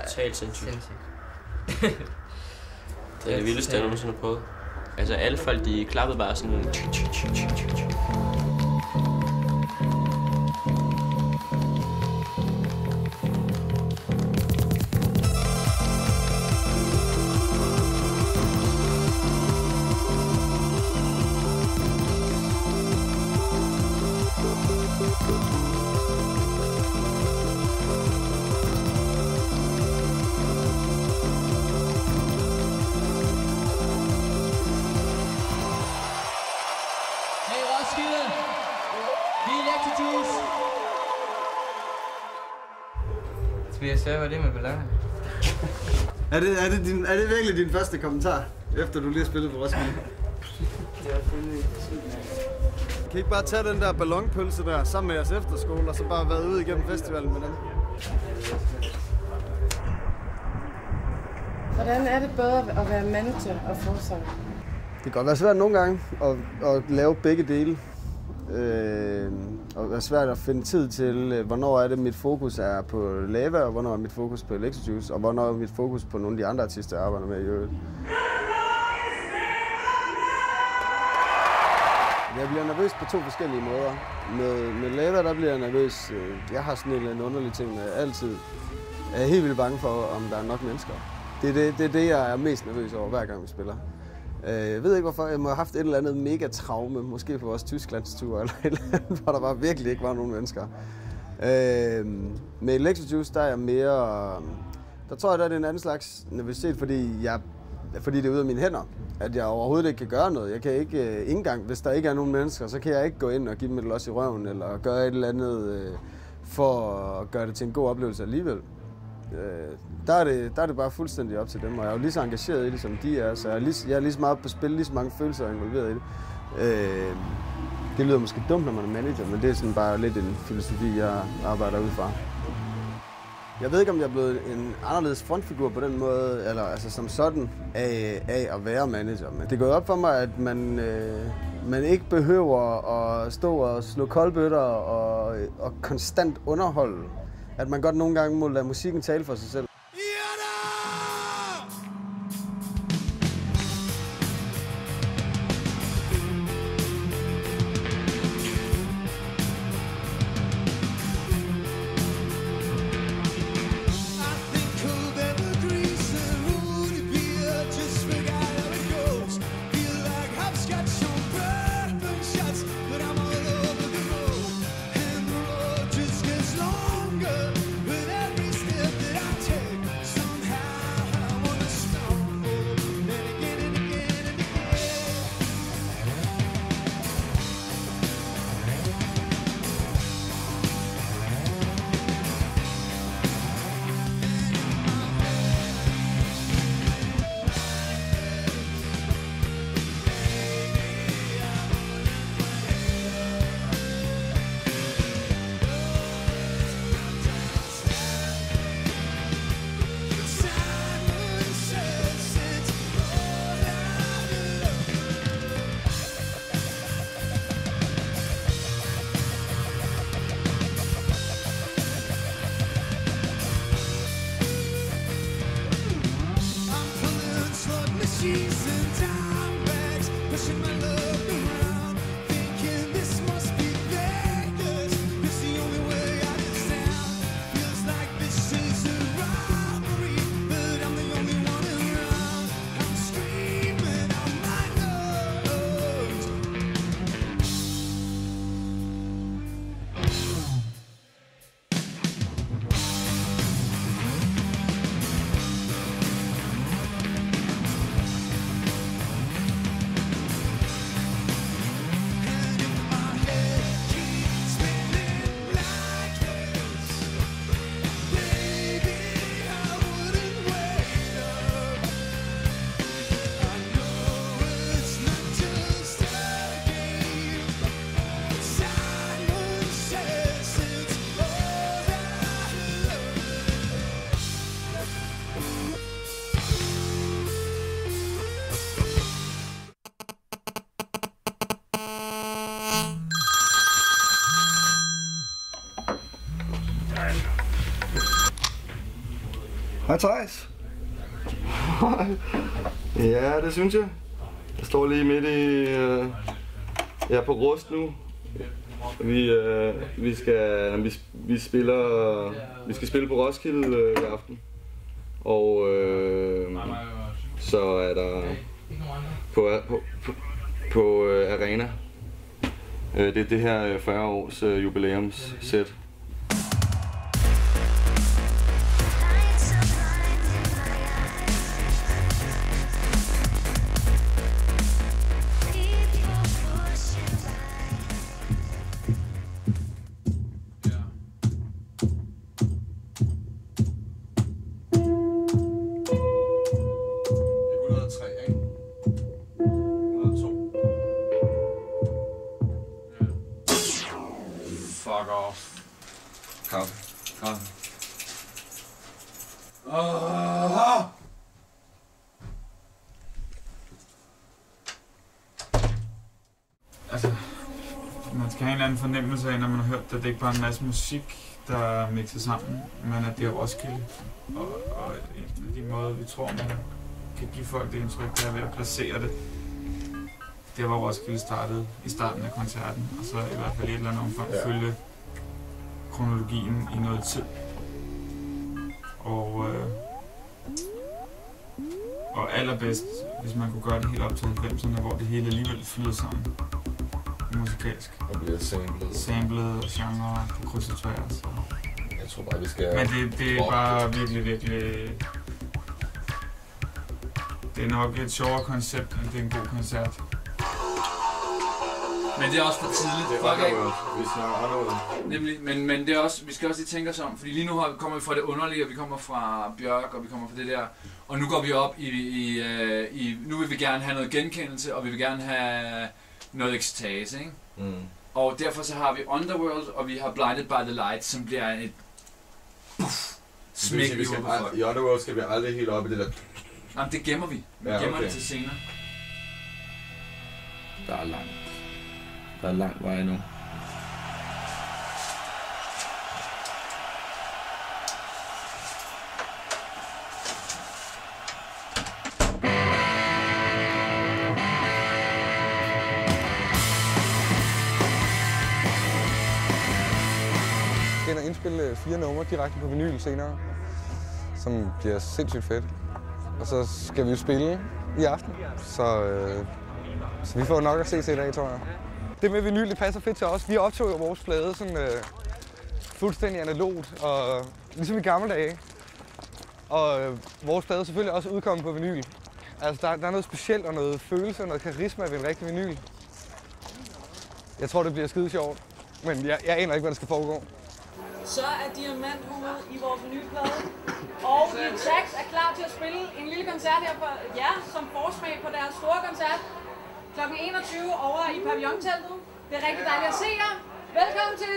totalt sindssygt. Det er det vildeste, jeg nogensinde har prøvet. Altså alle folk, de klappede bare sådan... Skal jeg sige, hvad det med balladen? Er det virkelig din første kommentar, efter du lige har spillet på Roskilde? Det er selvfølgelig sygt. Kan I ikke bare tage den der ballonpølse der sammen med jeres efterskole, og så bare være ude igennem festivalen med dem? Hvordan er det både at være manager og forsanger? Det kan godt være svært nogle gange at lave begge dele. Og det er svært at finde tid til, hvornår er det mit fokus er på Lava, og hvornår er mit fokus på Electrojuice, og hvornår er mit fokus på nogle af de andre artister, jeg arbejder med i øvrigt. Jeg bliver nervøs på 2 forskellige måder. Med Lava, der bliver jeg nervøs. Jeg har sådan en eller anden underlig ting, jeg altid er helt vildt bange for, om der er nok mennesker. Det er det, jeg er mest nervøs over, hver gang vi spiller. Jeg ved ikke hvorfor, jeg må have haft et eller andet mega traume, måske på vores Tysklandstur eller et eller andet, hvor der bare virkelig ikke var nogen mennesker. Med Electrojuice, der er jeg mere, der tror jeg, der er det en anden slags nervøsitet, fordi det er ude af mine hænder, at jeg overhovedet ikke kan gøre noget. Jeg kan ikke engang, hvis der ikke er nogen mennesker, så kan jeg ikke gå ind og give dem et los i røven, eller gøre et eller andet for at gøre det til en god oplevelse alligevel. Der er det bare fuldstændig op til dem, og jeg er jo lige så engageret i det, som de er, så jeg er lige så meget på spil, lige så mange følelser involveret i det. Det lyder måske dumt, når man er manager, men det er sådan bare lidt en filosofi, jeg arbejder ud fra. Jeg ved ikke, om jeg er blevet en anderledes frontfigur på den måde, eller altså som sådan af at være manager, men det går op for mig, at man ikke behøver at stå og slå koldbøtter og konstant underholde. At man godt nogle gange må lade musikken tale for sig selv. Hej Thijs. Ja, det synes jeg. Jeg står lige midt i... Jeg er på Rust nu. Vi skal spille på Roskilde i aften. Og så er der på Arena. Det er det her 40 års jubilæumssæt. Fuck off. Kaffe. Altså, man skal have en eller anden fornemmelse af, når man har hørt det, det er ikke bare en masse musik, der er mixet sammen, men at det er Roskilde. Og en af de måder, vi tror, man kan give folk det indtryk, det er ved at placere det. Det var Roskilde startede i starten af koncerten, og så i hvert fald i et eller andet omfang følge kronologien i noget tid. Og allerbedst, hvis man kunne gøre det helt op til 90'erne, hvor det hele alligevel flyder sammen musikalsk. Og bliver Samlet og genre på kryds og tværs. Jeg tror bare, vi skal... Men det er bare virkelig... Det er nok et sjovere koncept, end det er en god koncert. Men det er også for tidligt. Vi snakker underworld. Nemlig, men det er også, vi skal også lige tænke os om, fordi lige nu kommer vi fra det underlige, og vi kommer fra Bjørk, og vi kommer fra det der, og nu går vi op nu vil vi gerne have noget genkendelse, og vi vil gerne have noget ekstase, ikke? Mm. Og derfor så har vi Underworld, og vi har Blinded by the Light, som bliver et smæk i hovedet på folk. I Underworld skal vi aldrig helt op i det der... Jamen det gemmer vi. Vi gemmer det til senere. Der er lang vej nu. Vi skal indspille 4 numre direkte på vinyl senere, som bliver sindssygt fedt. Og så skal vi jo spille i aften, så vi får nok at se til i dag, tror jeg. Det med vinyl, det passer fedt til os. Vi optog jo vores plade sådan fuldstændig analogt, og ligesom i gamle dage. Og vores plade er selvfølgelig også udkommet på vinyl. Altså, der er noget specielt og noget følelse og noget karisma ved en rigtig vinyl. Jeg tror, det bliver skide sjovt, men jeg aner ikke, hvad der skal foregå. Så er Diamanthovedet i vores vinylplade. Og Tax er klar til at spille en lille koncert her for jer, som forsmag på deres store koncert. Kl. 21 over i pavillonteltet. Det er rigtig dejligt at se jer. Velkommen til